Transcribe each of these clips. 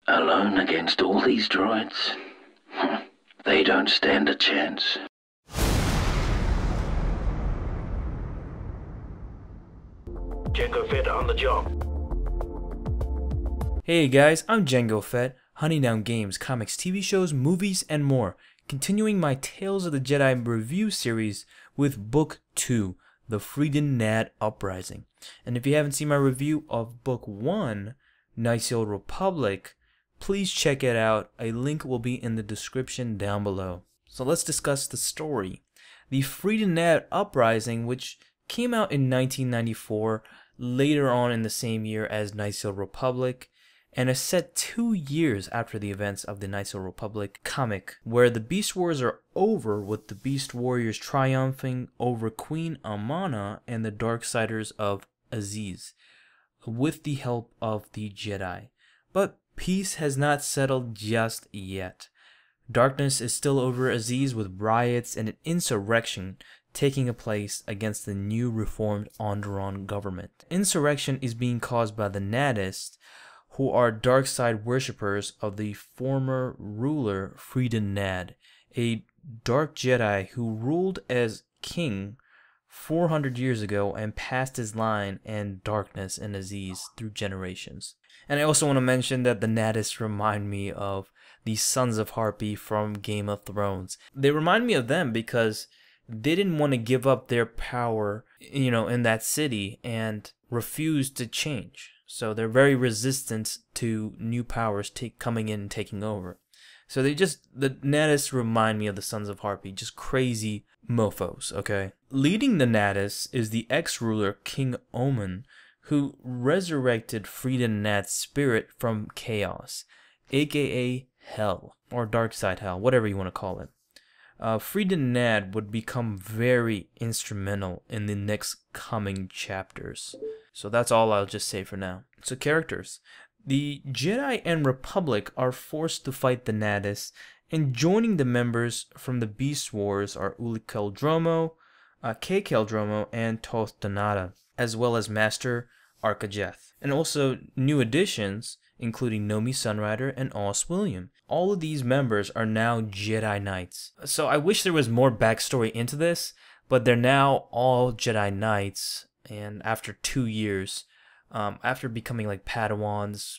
Alone against all these droids? They don't stand a chance. Jango Fett on the job. Hey guys, I'm Jango Fett, hunting down games, comics, TV shows, movies, and more, continuing my Tales of the Jedi review series with Book 2, The Freedon Nadd Uprising. And if you haven't seen my review of Book 1, Knights of the Old Republic, please check it out. A link will be in the description down below. So let's discuss the story. The Freedon Nadd Uprising, which came out in 1994, later on in the same year as Knights of the Republic, and is set 2 years after the events of the Knights of the Republic comic, where the Beast Wars are over with the Beast Warriors triumphing over Queen Amana and the Darksiders of Aziz, with the help of the Jedi. But peace has not settled just yet. Darkness is still over Aziz, with riots and an insurrection taking place against the new reformed Onderon government. Insurrection is being caused by the Naddists, who are dark side worshippers of the former ruler Freedon Nadd, a dark Jedi who ruled as king 400 years ago and passed his line and darkness in Aziz through generations. And I also want to mention that the Naddists remind me of the Sons of Harpy from Game of Thrones. They remind me of them because they didn't want to give up their power, in that city and refused to change. So they're very resistant to new powers coming in and taking over. So the Naddists remind me of the Sons of Harpy, just crazy mofos, okay? Leading the Naddists is the ex-ruler King Omen, who resurrected Freedon Nadd's spirit from chaos, aka Hell, or Darkside Hell, whatever you want to call it. Freedon Nadd would become very instrumental in the next coming chapters. So that's all I'll just say for now. So characters. The Jedi and Republic are forced to fight the Naddists, and joining the members from the Beast Wars are Uli Keldromo, Kay Keldromo, and Toth Donata, as well as Master Arkajeth. And also new additions, including Nomi Sunrider and Os William. All of these members are now Jedi Knights. So I wish there was more backstory into this, but they're now all Jedi Knights, and after 2 years, after becoming like Padawans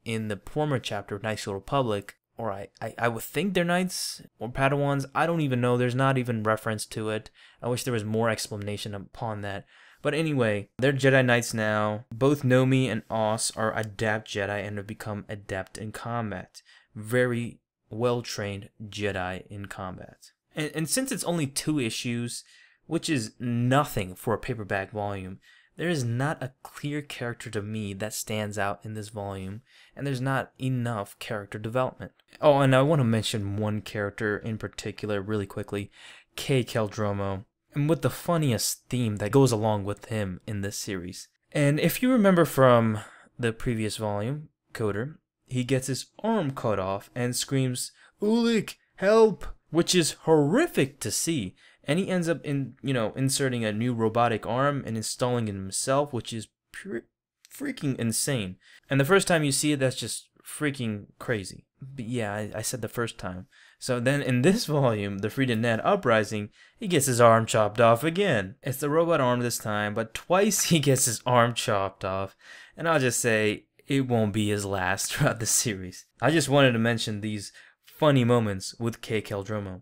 in the former chapter of Knights of the Republic, or I would think they're Knights or Padawans, I don't even know, there's not even reference to it. I wish there was more explanation upon that. But anyway, they're Jedi Knights now. Both Nomi and Os are adept Jedi and have become adept in combat. Very well-trained Jedi in combat. And since it's only 2 issues, which is nothing for a paperback volume, there is not a clear character to me that stands out in this volume, and there's not enough character development. Oh, and I want to mention one character in particular really quickly, Kay Keldromo, and with the funniest theme that goes along with him in this series. And if you remember from the previous volume, Coder, he gets his arm cut off and screams, "Ulik, help!" which is horrific to see. And he ends up inserting a new robotic arm and installing it himself, which is freaking insane. And the first time you see it, that's just freaking crazy. But yeah, I said the first time. So then in this volume, the Freedon Nadd Uprising, he gets his arm chopped off again. It's the robot arm this time, but twice he gets his arm chopped off. And I'll just say, it won't be his last throughout the series. I just wanted to mention these funny moments with Kay Keldromo.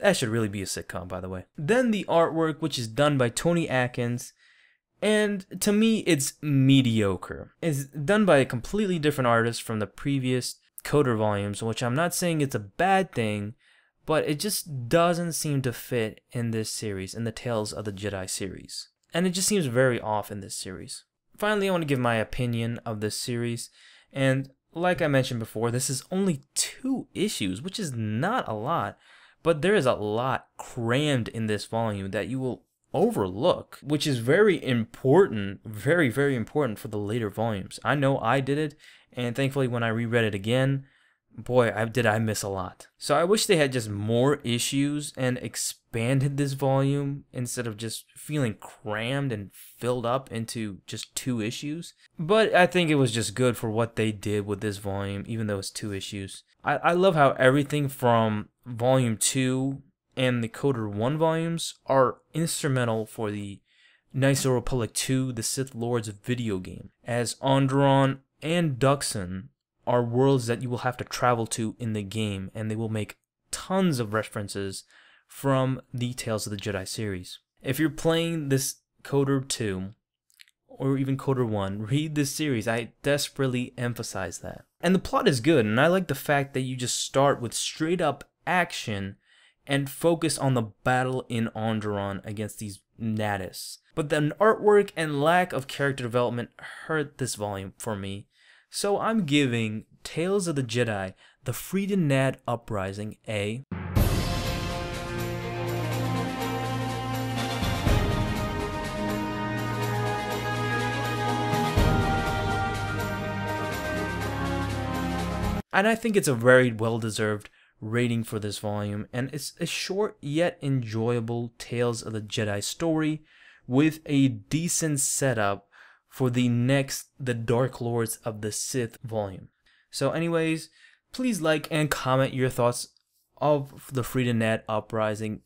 That should really be a sitcom, by the way. Then the artwork, which is done by Tony Atkins, and to me, it's mediocre. It's done by a completely different artist from the previous Coder volumes, which I'm not saying it's a bad thing, but it just doesn't seem to fit in this series, in the Tales of the Jedi series. And it just seems very off in this series. Finally, I want to give my opinion of this series, and like I mentioned before, this is only 2 issues, which is not a lot, but there is a lot crammed in this volume that you will overlook, which is very important, very, very important for the later volumes. I know I did it, and thankfully when I reread it again, boy, did I miss a lot. So I wish they had just more issues and expanded this volume instead of just feeling crammed and filled up into just 2 issues. But I think it was just good for what they did with this volume, even though it's 2 issues. I love how everything from volume 2 and the Coder 1 volumes are instrumental for the Knights of the Republic 2, the Sith Lords video game, as Onderon and Duxon are worlds that you will have to travel to in the game, and they will make tons of references from the Tales of the Jedi series. If you're playing this Coder 2, or even Coder 1, read this series. I desperately emphasize that. And the plot is good, and I like the fact that you just start with straight up action and focus on the battle in Onderon against these Naddists. But the artwork and lack of character development hurt this volume for me. So I'm giving Tales of the Jedi, the Freedon Nadd Uprising, a... And I think it's a very well-deserved rating for this volume, and it's a short yet enjoyable Tales of the Jedi story with a decent setup for the Dark Lords of the Sith volume. So anyways, please like and comment your thoughts of the Freedon Nadd Uprising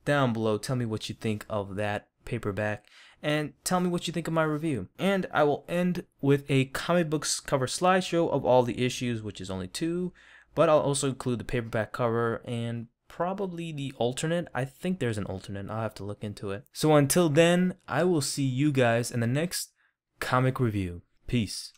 down below. Tell me what you think of that paperback, and tell me what you think of my review. And I will end with a comic books cover slideshow of all the issues, which is only 2, but I'll also include the paperback cover and probably the alternate. I think there's an alternate. I'll have to look into it. So until then, I will see you guys in the next comic review. Peace.